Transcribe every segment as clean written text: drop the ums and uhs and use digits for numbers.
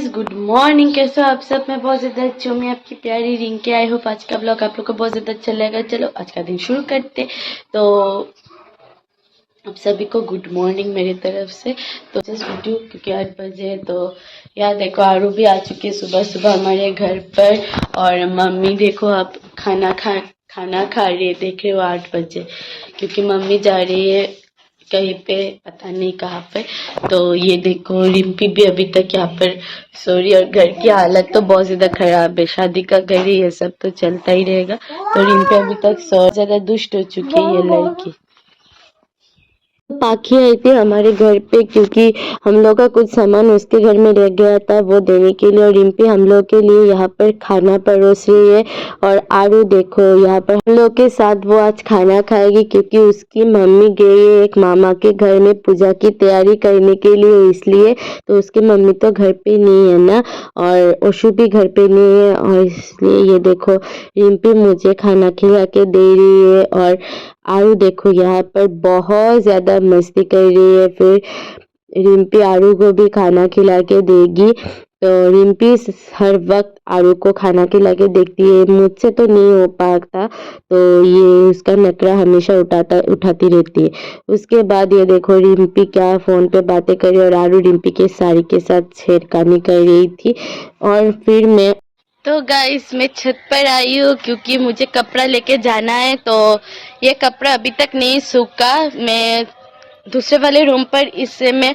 Guys, good morning. कैसे हो आप सब? मैं बहुत ज़्यादा अच्छी हूँ। मैं आपकी प्यारी रिंकी। आई होप आज का ब्लॉग आप लोग को बहुत ज़्यादा अच्छा लगेगा। चलो आज का दिन शुरू करते। तो आप सभी को गुड मॉर्निंग मेरी तरफ से। तो जस्ट उठी क्योंकि 8 बजे। तो यार देखो, आरू भी आ चुकी है सुबह सुबह हमारे घर पर। और मम्मी देखो आप खाना खा रही है। देख रहे हो 8 बजे, क्योंकि मम्मी जा रही है कहीं पे, पता नहीं कहाँ पे। तो ये देखो रिम्पी भी अभी तक यहाँ पर सो रही। और घर की हालत तो बहुत ज्यादा खराब है। शादी का घर ही है, सब तो चलता ही रहेगा। तो रिम्पी अभी तक सो ज्यादा दुष्ट हो चुकी है ये लड़की। पाखी आई थी हमारे घर पे, क्योंकि हम लोग का कुछ सामान उसके घर में रह गया था, वो देने के लिए। और रिम्पी हम लोग के लिए यहाँ पर खाना परोस रही है। और आरू देखो यहाँ पर हम लोग के साथ वो आज खाना खाएगी, क्योंकि उसकी मम्मी गई है एक मामा के घर में पूजा की तैयारी करने के लिए, इसलिए। तो उसकी मम्मी तो घर पे नहीं है ना, और ओशु भी घर पे नहीं है, और इसलिए ये देखो रिम्पी मुझे खाना खिला के दे रही है। और आरू देखो यहाँ पर बहुत ज्यादा मस्ती कर रही है। फिर रिम्पी आरू को भी खाना खिला के देगी। तो रिम्पी हर वक्त आरू को खाना खिला के देखती है, मुझसे तो नहीं हो पाता। तो ये उसका नखरा हमेशा उठाती रहती है। उसके बाद ये देखो रिम्पी क्या फोन पे बातें कर रही है, और आरू रिम्पी के साड़ी के साथ छेड़खानी कर रही थी। और फिर मैं तो गाइस मैं छत पर आई हूँ, क्योंकि मुझे कपड़ा लेके जाना है। तो ये कपड़ा अभी तक नहीं सूखा, मैं दूसरे वाले रूम पर इसे मैं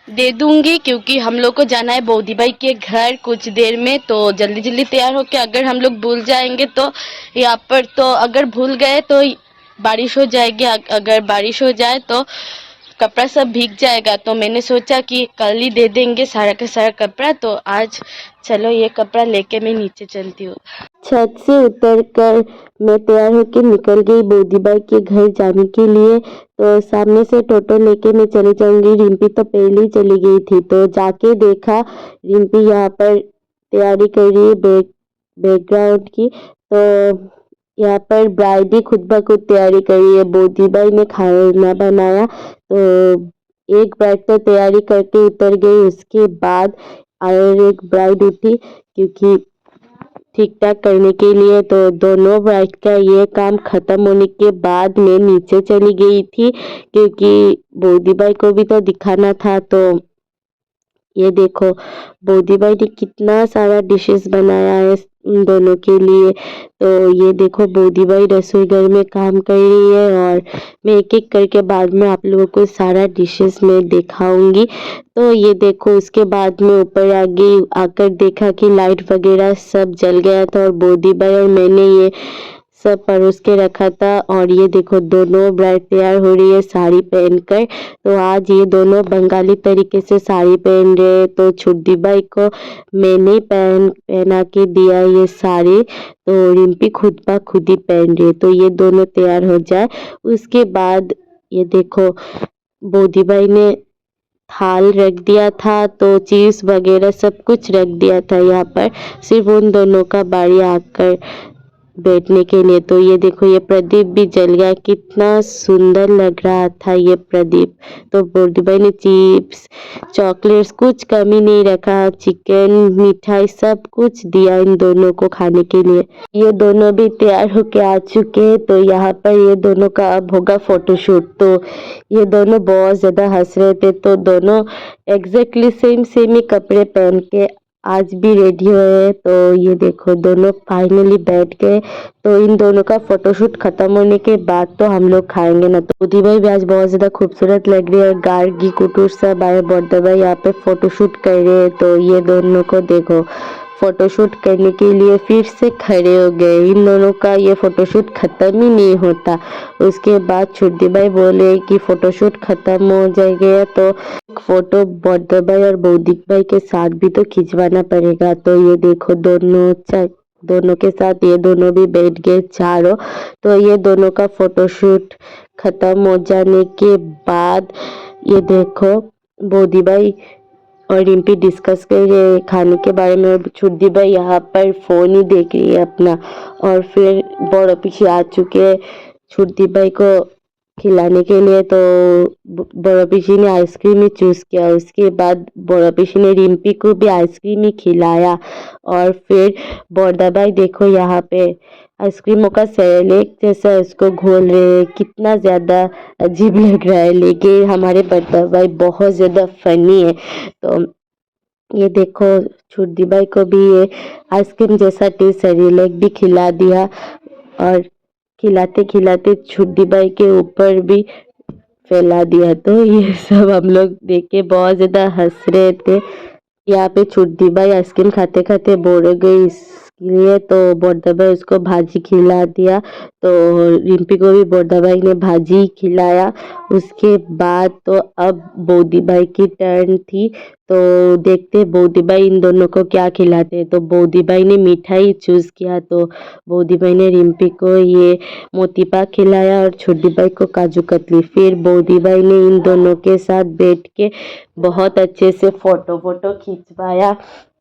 दे दूंगी, क्योंकि हम लोग को जाना है बौदी भाई के घर कुछ देर में। तो जल्दी जल्दी तैयार होके, अगर हम लोग भूल जाएंगे तो यहाँ पर, तो अगर भूल गए तो बारिश हो जाएगी। अगर बारिश हो जाए तो कपड़ा सब भीग जाएगा। तो मैंने सोचा कि कल ही दे देंगे सारा का सारा कपड़ा। तो आज चलो ये कपड़ा लेके मैं नीचे चलती हूँ। छत से उतरकर मैं तैयार होकर निकल गई बौदी भाई के घर जाने के लिए। तो सामने से टोटो लेके मैं चली जाऊंगी। रिम्पी तो पहले ही चली गई थी। तो जाके देखा रिम्पी यहाँ पर तैयारी कर रही है बैकग्राउंड की। तो यहाँ पर ब्राइड ही खुद ब खुद तैयारी कर रही है। बौदी भाई ने खाना बनाया। तो एक ब्राइड तो तैयारी करके उतर गई, उसके बाद और एक ब्राइड उठी, क्योंकि ठीक ठाक करने के लिए। तो दोनों ब्राइड का ये काम खत्म होने के बाद मैं नीचे चली गई थी, क्योंकि बौदी भाई को भी तो दिखाना था। तो ये देखो बौदी भाई ने कितना सारा डिशेस बनाया है उन दोनों के लिए। तो ये देखो बौदी भाई रसोई घर में काम कर रही है, और मैं एक एक करके बाद में आप लोगों को सारा डिशेस में दिखाऊंगी। तो ये देखो उसके बाद में ऊपर आ गई, आकर देखा कि लाइट वगैरह सब जल गया था, और बौदी भाई और मैंने ये सब परोस के रखा था। और ये देखो दोनों ब्राइड तैयार हो रही है साड़ी पहनकर। तो आज ये दोनों बंगाली तरीके से साड़ी पहन रहे हैं। तो छुट्टी भाई को मैंने पहना के दिया ये साड़ी। तो रिम्पी खुद ब खुद ही पहन रही है। तो ये दोनों तैयार हो जाए, उसके बाद ये देखो बौदी भाई ने थाल रख दिया था। तो चीज वगैरह सब कुछ रख दिया था यहाँ पर, सिर्फ उन दोनों का बारी आकर बैठने के लिए। तो ये देखो ये प्रदीप भी जल गया, कितना सुंदर लग रहा था ये प्रदीप। तो बौदी भाई ने चिप्स चॉकलेट्स कुछ कमी नहीं रखा, चिकन मिठाई सब कुछ दिया इन दोनों को खाने के लिए। ये दोनों भी तैयार होके आ चुके हैं। तो यहाँ पर ये दोनों का अब होगा फोटोशूट। तो ये दोनों बहुत ज्यादा हंस रहे थे। तो दोनों एग्जैक्टली सेम सेम ही कपड़े पहन के आज भी रेडी हुए। तो ये देखो दोनों फाइनली बैठ गए। तो इन दोनों का फोटोशूट खत्म होने के बाद तो हम लोग खाएंगे ना। तो बौदी भाई भी आज बहुत ज्यादा खूबसूरत लग रही है, और गार्गी कुटुर सब आए, बौदी भाई यहाँ पे फोटोशूट कर रहे हैं। तो ये दोनों को देखो फोटोशूट करने के लिए फिर से खड़े हो गए। इन दोनों का ये फोटोशूट खत्म ही नहीं होता। उसके बाद छुट्टी भाई बोले कि फोटोशूट खत्म हो जाएगा तो फोटो बौद्ध भाई और बौद्धिक भाई के साथ भी तो खिंचवाना पड़ेगा। तो ये देखो दोनों के साथ ये दोनों भी बैठ गए चारों। तो ये दोनों का फोटोशूट खत्म हो जाने के बाद ये देखो बौदी भाई और रिम्पी डिस्कस कर रहे हैं खाने के बारे में, और छुट्टी भाई यहाँ पर फोन ही देख रही है अपना। और फिर बड़ों पीछे आ चुके हैं, छुट्टी भाई को खिलाने के लिए, तो बड़ा पीसी ने आइसक्रीम ही चूज़ किया। उसके बाद बड़ा पीसी ने रिम्पी को भी आइसक्रीम ही खिलाया। और फिर बड़दा भाई देखो यहाँ पे आइसक्रीमों का सेरेलेक जैसा उसको घोल रहे हैं। कितना ज़्यादा अजीब लग रहा है, लेकिन हमारे बड़दा भाई बहुत ज़्यादा फनी है। तो ये देखो छोटी भाई को भी ये आइसक्रीम जैसा टेस्ट सेरेलेक भी खिला दिया। और खिलाते खिलाते छोटी बाई के ऊपर भी फैला दिया। तो ये सब हम लोग देख के बहुत ज़्यादा हंस रहे थे। यहाँ पे छोटी बाई आइसक्रीम खाते खाते बोर हो गई, इसलिए तो बड़दा भाई उसको भाजी खिला दिया। तो रिम्पी को भी बड़दा भाई ने भाजी खिलाया। उसके बाद तो अब बौदी भाई की टर्न थी। तो देखते बौदी भाई इन दोनों को क्या खिलाते हैं। तो बौदी भाई ने मिठाई चूज़ किया। तो बौदी भाई ने रिम्पी को ये मोती पाक खिलाया और छोटी भाई को काजू कतली। फिर बौदी भाई ने इन दोनों के साथ बैठ के बहुत अच्छे से फोटो खिंचवाया।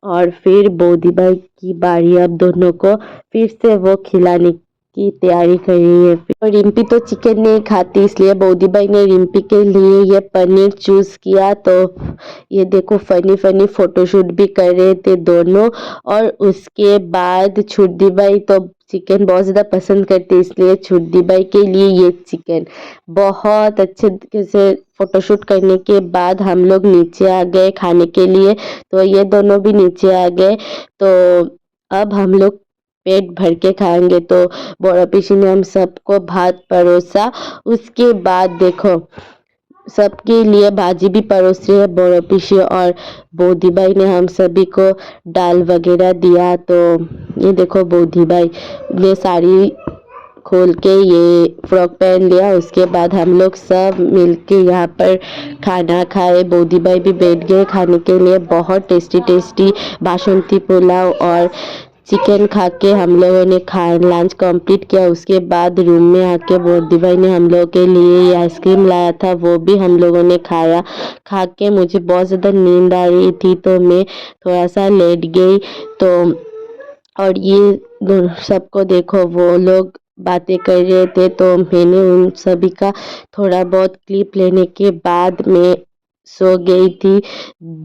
और फिर बौदी भाई की बारी, अब दोनों को फिर से वो खिलाने की तैयारी कर रही है। और रिम्पी तो चिकन नहीं खाती, इसलिए बौदी भाई ने रिम्पी के लिए ये पनीर चूज किया। तो ये देखो फनी फनी फोटोशूट भी कर रहे थे दोनों। और उसके बाद छोटी भाई तो चिकन बहुत ज़्यादा पसंद करते, इसलिए छोटी भाई के लिए ये चिकन बहुत अच्छे तरीके से फोटोशूट करने के बाद हम लोग नीचे आ गए खाने के लिए। तो ये दोनों भी नीचे आ गए। तो अब हम लोग पेट भर के खाएंगे। तो बड़ा पीसी ने हम सबको भात परोसा। उसके बाद देखो सबके लिए भाजी भी परोस रही है बड़ा पीसी, और बौदी भाई ने हम सभी को दाल वगैरह दिया। तो ये देखो बौदी भाई ने साड़ी खोल के ये फ्रॉक पहन लिया। उसके बाद हम लोग सब मिलके यहाँ पर खाना खाए। बौदी भाई भी बैठ गए खाने के लिए। बहुत टेस्टी टेस्टी बासमती पुलाव और चिकन खा के हम लोगों ने लंच कंप्लीट किया। उसके बाद रूम में आके बौदी भाई ने हम लोगों के लिए ये आइसक्रीम लाया था, वो भी हम लोगों ने खाया। खा के मुझे बहुत ज़्यादा नींद आ रही थी, तो मैं थोड़ा सा लेट गई। तो और ये सबको देखो वो लोग बातें कर रहे थे। तो मैंने उन सभी का थोड़ा बहुत क्लिप लेने के बाद मैं सो गई थी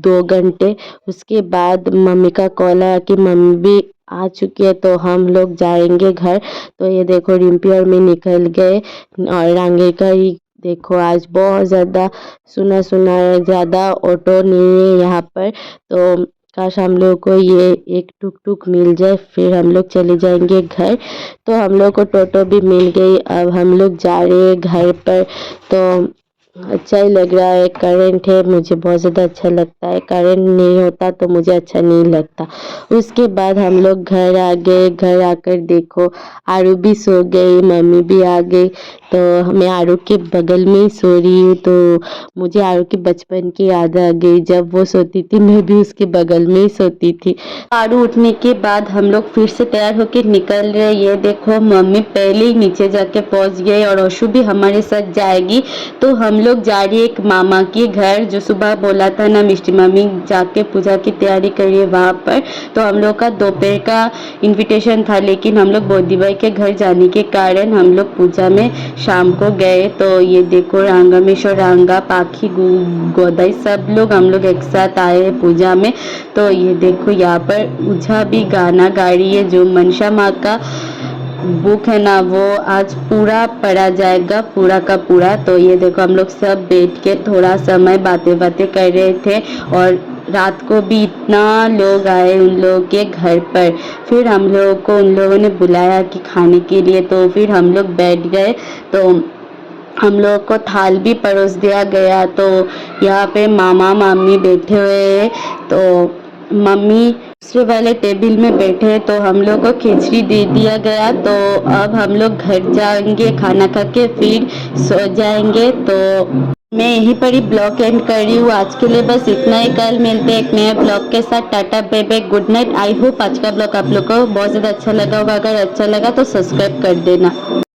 2 घंटे। उसके बाद मम्मी का कॉल आया कि मम्मी भी आ चुकी है, तो हम लोग जाएंगे घर। तो ये देखो रिम्पी और मैं निकल गए। और रांगे का ही देखो आज बहुत ज़्यादा सुना सुना है, ज़्यादा ऑटो नहीं है यहाँ पर। तो काश हम लोग को ये एक टुक टुक मिल जाए, फिर हम लोग चले जाएंगे घर। तो हम लोग को टोटो भी मिल गई। अब हम लोग जा रहे हैं घर पर। तो अच्छा ही लग रहा है। करंट है, मुझे बहुत ज़्यादा अच्छा लगता है। करंट नहीं होता तो मुझे अच्छा नहीं लगता। उसके बाद हम लोग घर आ गए। घर आकर देखो आरू भी सो गई, मम्मी भी आ गई। तो मैं आरू के बगल में ही सो रही हूँ। तो मुझे आरू के बचपन की याद आ गई। जब वो सोती थी मैं भी उसके बगल में ही सोती थी। आरू उठने के बाद हम लोग फिर से तैयार होकर निकल रहे। ये देखो मम्मी पहले ही नीचे जाके पहुँच गई और अशु भी हमारे साथ जाएगी। तो हम लोग जा रही है एक मामा के घर, जो सुबह बोला था ना मिष्टी मम्मी जाके पूजा की तैयारी करिए वहाँ पर। तो हम लोग का दोपहर का इनविटेशन था, लेकिन हम लोग बौदी भाई के घर जाने के कारण हम लोग पूजा में शाम को गए। तो ये देखो रांगामेश्वर, रांगा, पाखी, गोदाई सब लोग हम लोग एक साथ आए पूजा में। तो ये देखो यहाँ पर ऊझा भी गाना गा रही है। जो मनसा माँ का बुक है ना वो आज पूरा पढ़ा जाएगा, पूरा का पूरा। तो ये देखो हम लोग सब बैठ के थोड़ा समय बातें कर रहे थे। और रात को भी इतना लोग आए उन लोगों के घर पर। फिर हम लोगों को उन लोगों ने बुलाया कि खाने के लिए, तो फिर हम लोग बैठ गए। तो हम लोग को थाल भी परोस दिया गया। तो यहाँ पे मामा मामी बैठे हुए हैं। तो मम्मी दूसरे वाले टेबल में बैठे, तो हम लोग को खिचड़ी दे दिया गया। तो अब हम लोग घर जाएंगे, खाना खा के फिर सो जाएंगे। तो मैं यहीं पर ही ब्लॉग एंड कर रही हूँ आज के लिए। बस इतना ही। कल मिलते हैं एक नए ब्लॉग के साथ। Tata bye bye, good night. I hope आज का ब्लॉग आप लोग को बहुत ज़्यादा अच्छा लगा होगा। अगर अच्छा लगा तो सब्सक्राइब कर देना।